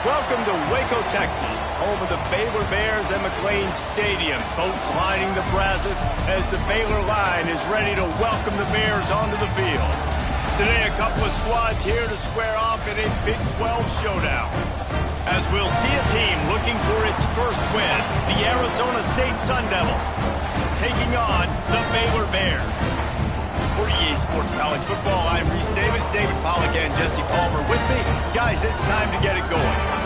Welcome to Waco, Texas, home of the Baylor Bears and McLean Stadium. Boats lining the brazos as the Baylor line is ready to welcome the Bears onto the field. Today, a couple of squads here to square off in a Big 12 showdown. As we'll see a team looking for its first win, the Arizona State Sun Devils, taking on the Baylor Bears. For EA Sports College Football, I'm Reese Davis, David Pollack, and Jesse Palmer with me. Guys, it's time to get it going.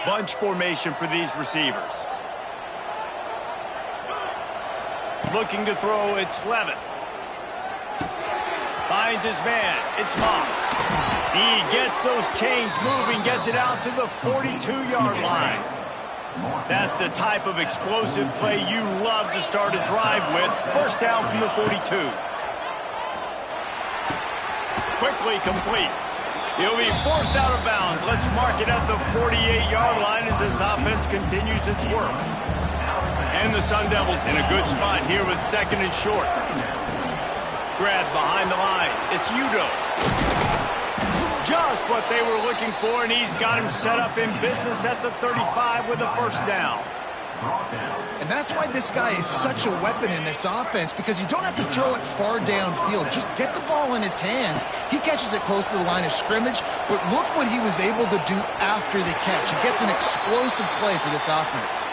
Bunch formation for these receivers. Looking to throw, it's Levin. Finds his man, it's Moss. He gets those chains moving, gets it out to the 42-yard line. That's the type of explosive play you love to start a drive with. First down from the 42. Quickly complete. He'll be forced out of bounds. Let's mark it at the 48-yard line as this offense continues its work. And the Sun Devils in a good spot here with second and short. Grab behind the line. It's Udo. Just what they were looking for, and he's got him set up in business at the 35 with a first down. And that's why this guy is such a weapon in this offense, because you don't have to throw it far downfield. Just get the ball in his hands. He catches it close to the line of scrimmage, but look what he was able to do after the catch. He gets an explosive play for this offense.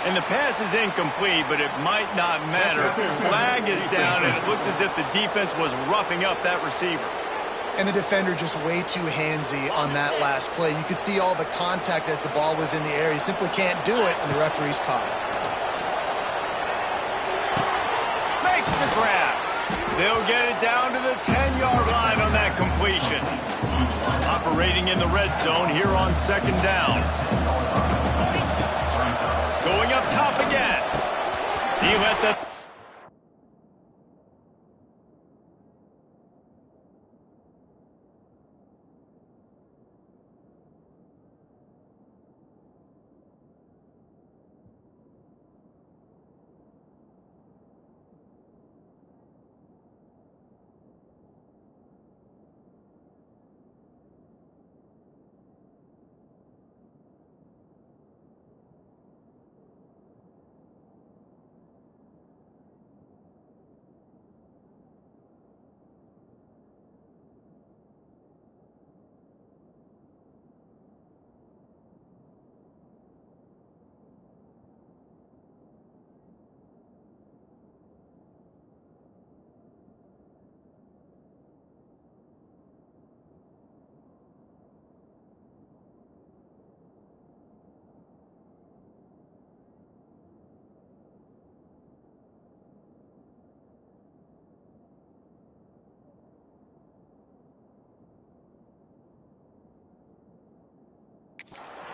And the pass is incomplete, but it might not matter. Flag is down, and it looked as if the defense was roughing up that receiver. And the defender just way too handsy on that last play. You could see all the contact as the ball was in the air. He simply can't do it, and the referee's caught it. Makes the grab. They'll get it down to the 10-yard line on that completion. Operating in the red zone here on second down. Going up top again. He let the...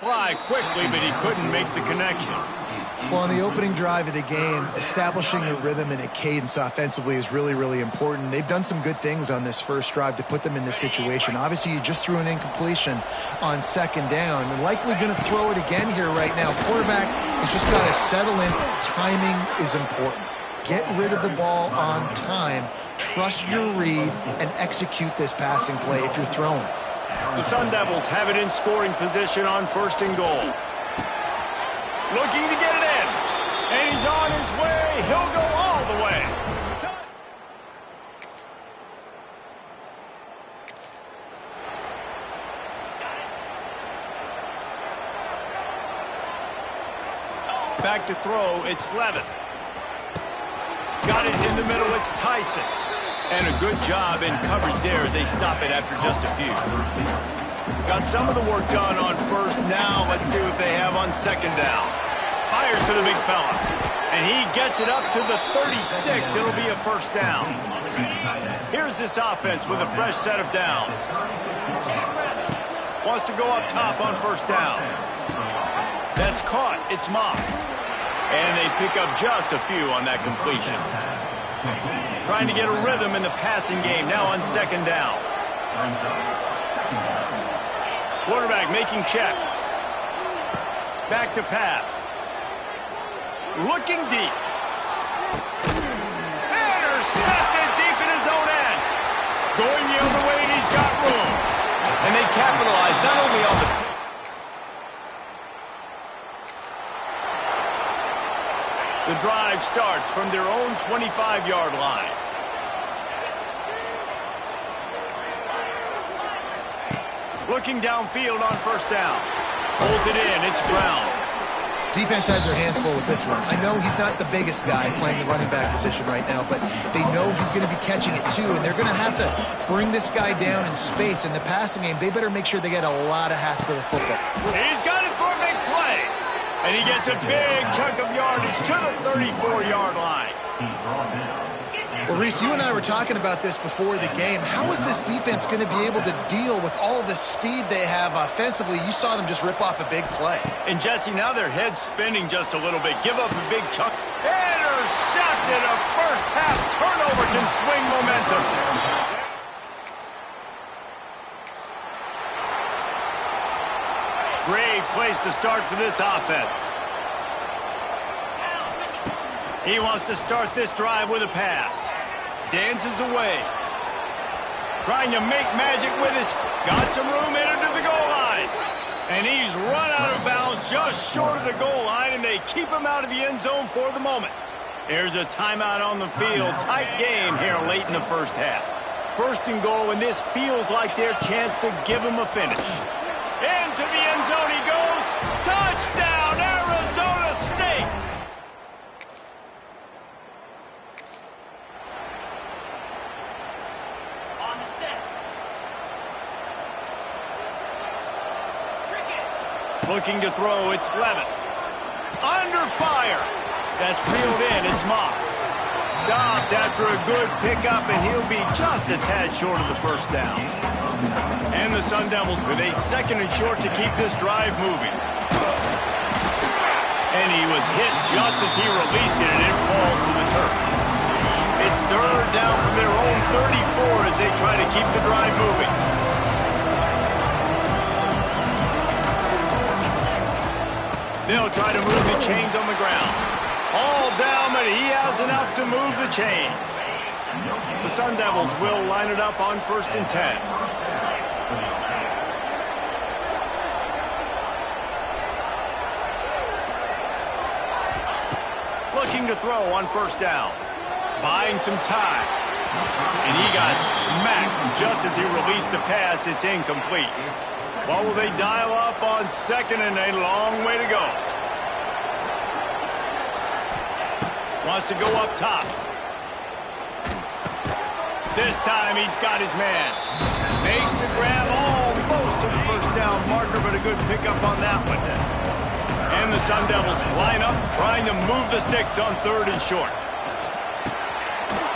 Fly quickly, but he couldn't make the connection. Well, on the opening drive of the game, establishing a rhythm and a cadence offensively is really, really important. They've done some good things on this first drive to put them in this situation. Obviously, you just threw an incompletion on second down. They're likely going to throw it again here right now. Quarterback has just got to settle in. Timing is important. Get rid of the ball on time. Trust your read and execute this passing play if you're throwing it. The Sun Devils have it in scoring position on first and goal. Looking to get it in. And he's on his way. He'll go all the way. Back to throw, it's Levin. Got it in the middle, it's Tyson. And a good job in coverage there as they stop it after just a few. Got some of the work done on first. Now let's see what they have on second down. Fires to the big fella. And he gets it up to the 36. It'll be a first down. Here's this offense with a fresh set of downs. Wants to go up top on first down. That's caught. It's Moss. And they pick up just a few on that completion. Trying to get a rhythm in the passing game now on second down. Quarterback making checks. Back to pass. Looking deep. Intercepted deep in his own end. Going the other way, and he's got room. And they capitalize not only on the drive starts from their own 25-yard line. Looking downfield on first down. Pulls it in. It's Brown. Defense has their hands full with this one. I know he's not the biggest guy playing the running back position right now, but they know he's going to be catching it too, and they're going to have to bring this guy down in space. In the passing game, they better make sure they get a lot of hats to the football. He's got it for a big play. And he gets a big chunk of yardage to the 34-yard line. Well, Reese, you and I were talking about this before the game. How is this defense going to be able to deal with all the speed they have offensively? You saw them just rip off a big play. And, Jesse, now their head's spinning just a little bit. Give up a big chunk. Intercepted. A first-half turnover can swing momentum. Great place to start for this offense. He wants to start this drive with a pass. Dances away. Trying to make magic with his... Got some room, entered to the goal line. And he's run out of bounds just short of the goal line, and they keep him out of the end zone for the moment. There's a timeout on the field. Tight game here late in the first half. First and goal, and this feels like their chance to give him a finish. Into the end zone he goes. Touchdown, Arizona State. On the set. Looking to throw, it's Levitt. Under fire. That's reeled in, it's Moss. Stopped after a good pickup, and he'll be just a tad short of the first down. And the Sun Devils with a second and short to keep this drive moving. And he was hit just as he released it, and it falls to the turf. It's third down from their own 34 as they try to keep the drive moving. They'll try to move the chains on the ground. All down, but he has enough to move the chains. The Sun Devils will line it up on 1st and 10. Looking to throw on first down. Buying some time. And he got smacked just as he released the pass. It's incomplete. What will they dial up on second, and a long way to go. Wants to go up top. This time he's got his man. Makes the grab almost to the first down marker, but a good pickup on that one. And the Sun Devils line up, trying to move the sticks on 3rd and short.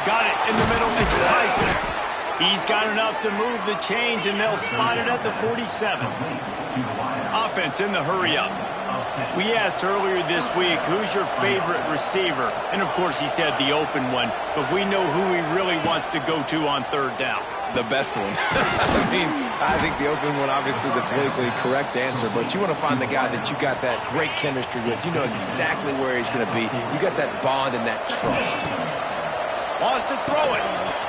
Got it in the middle. It's Tyson. He's got enough to move the chains, and they'll spot it at the 47. Offense in the hurry-up. We asked earlier this week, who's your favorite receiver? And, of course, he said the open one, but we know who he really wants to go to on 3rd down. The best one. I mean, I think the open one, obviously the politically correct answer, but you want to find the guy that you got that great chemistry with. You know exactly where he's going to be. You got that bond and that trust. Wants to throw it.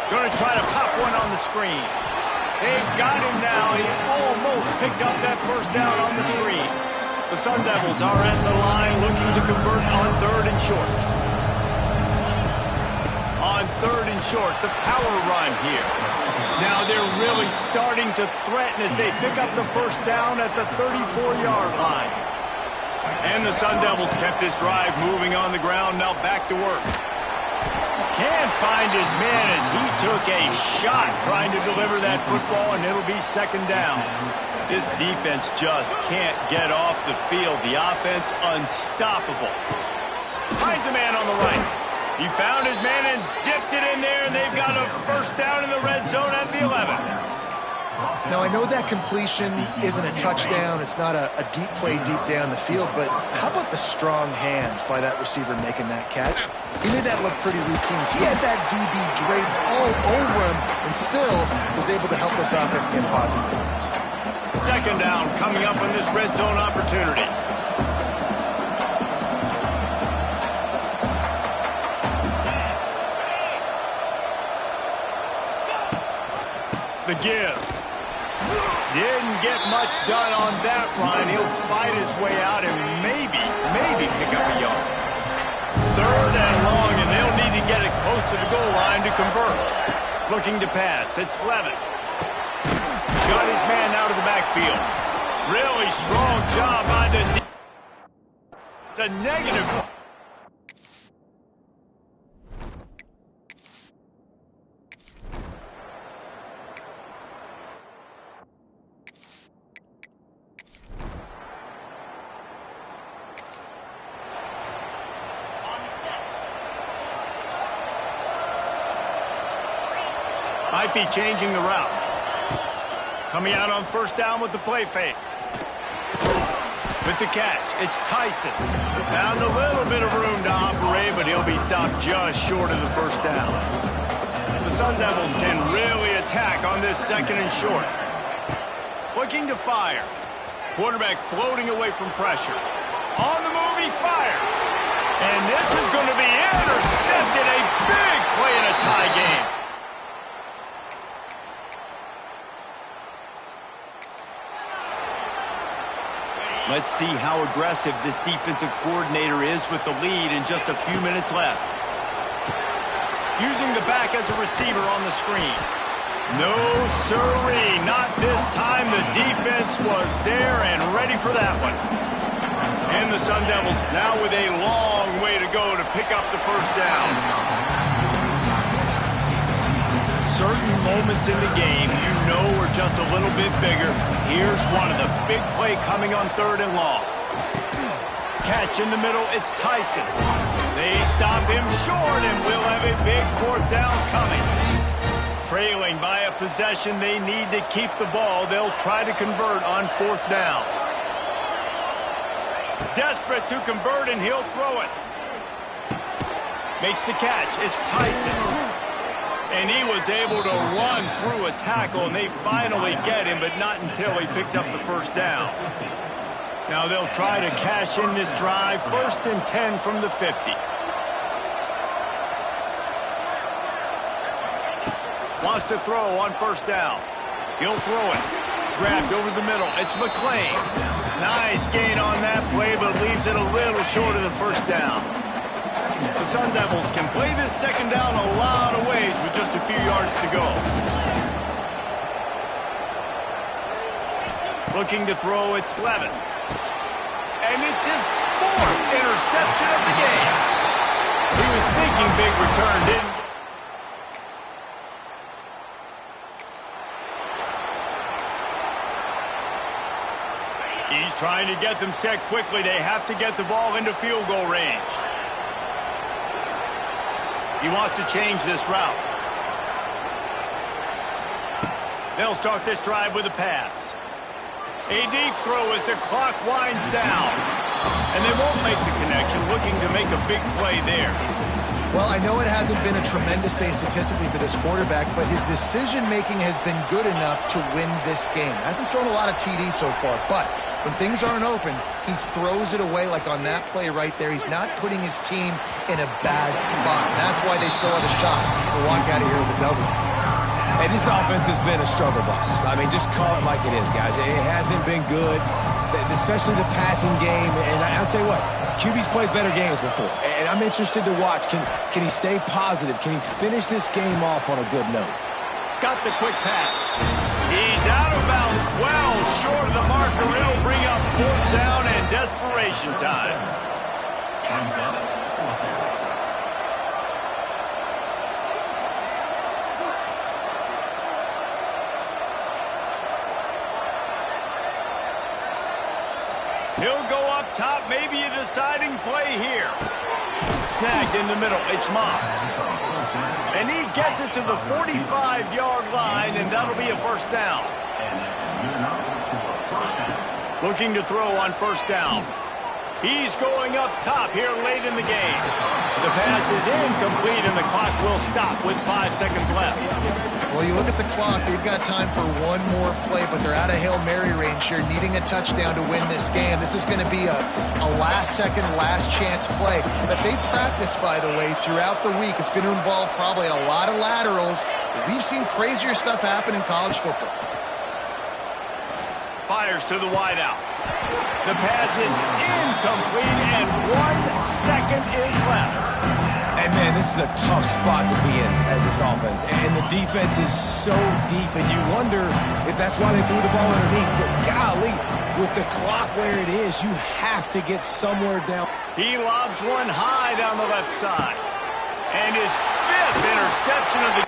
Going to try to pop one on the screen. They've got him now. He almost picked up that first down on the screen. The Sun Devils are at the line looking to convert on 3rd and short. On 3rd and short, the power run here. Now they're really starting to threaten as they pick up the first down at the 34-yard line. And the Sun Devils kept this drive moving on the ground, now back to work. Can't find his man as he took a shot trying to deliver that football, and it'll be 2nd down. This defense just can't get off the field. The offense unstoppable. Finds a man on the right. He found his man and zipped it in there, and they've got a first down in the red zone at the 11. Now, I know that completion isn't a touchdown. It's not a deep play deep down the field, but how about the strong hands by that receiver making that catch? He made that look pretty routine. He had that DB draped all over him and still was able to help this offense get positive points. Second down coming up on this red zone opportunity. The give. Didn't get much done on that run. He'll fight his way out and maybe pick up a yard. Third and long, and they'll need to get it close to the goal line to convert. Looking to pass. It's Levin. Got his man out of the backfield. Really strong job by the It's a negative. Might be changing the route. Coming out on first down with the play fake. With the catch, it's Tyson. Found a little bit of room to operate, but he'll be stopped just short of the first down. The Sun Devils can really attack on this second and short. Looking to fire. Quarterback floating away from pressure. On the move, he fires. And this is going to be intercepted. A big play in a tie game. Let's see how aggressive this defensive coordinator is with the lead in just a few minutes left. Using the back as a receiver on the screen. No siree, not this time. The defense was there and ready for that one. And the Sun Devils now with a long way to go to pick up the first down. Certain moments in the game you know are just a little bit bigger. Here's one of the big play coming on third and long. Catch in the middle, it's Tyson. They stop him short and we'll have a big fourth down coming. Trailing by a possession, they need to keep the ball. They'll try to convert on fourth down. Desperate to convert and he'll throw it. Makes the catch, it's Tyson. And he was able to run through a tackle, and they finally get him, but not until he picks up the first down. Now they'll try to cash in this drive. First and 10 from the 50. Wants to throw on first down. He'll throw it. Grabbed over the middle. It's McLean. Nice gain on that play, but leaves it a little short of the first down. The Sun Devils can play this second down a lot of ways with just a few yards to go. Looking to throw, it's Levin. And it's his fourth interception of the game. He was thinking big return, didn't he? He's trying to get them set quickly. They have to get the ball into field goal range. He wants to change this route. They'll start this drive with a pass. A deep throw as the clock winds down. And they won't make the connection, looking to make a big play there. Well, I know it hasn't been a tremendous day statistically for this quarterback, but his decision-making has been good enough to win this game. Hasn't thrown a lot of TDs so far, but when things aren't open, he throws it away like on that play right there. He's not putting his team in a bad spot. And that's why they still have a shot to walk out of here with a W. Hey, this offense has been a struggle bus. I mean, just call it like it is, guys. It hasn't been good, especially the passing game. And I'll tell you what, QB's played better games before. And I'm interested to watch. Can he stay positive? Can he finish this game off on a good note? Got the quick pass. He's out of bounds, well short of the marker. It'll bring up fourth down and desperation time. He'll go up top, maybe a deciding play here. Snagged in the middle, it's Moss. And he gets it to the 45-yard line, and that'll be a first down. Looking to throw on first down. He's going up top here late in the game. The pass is incomplete, and the clock will stop with 5 seconds left. Well, you look at the clock, they've got time for one more play, but they're out of Hail Mary range here, needing a touchdown to win this game. This is going to be a last-second, last-chance play that they practice, by the way, throughout the week. It's going to involve probably a lot of laterals. We've seen crazier stuff happen in college football. Fires to the wideout. The pass is incomplete, and 1 second is left. And, man, this is a tough spot to be in as this offense. And the defense is so deep, and you wonder if that's why they threw the ball underneath. But, golly, with the clock where it is, you have to get somewhere down. He lobs one high down the left side. And his 5th interception of the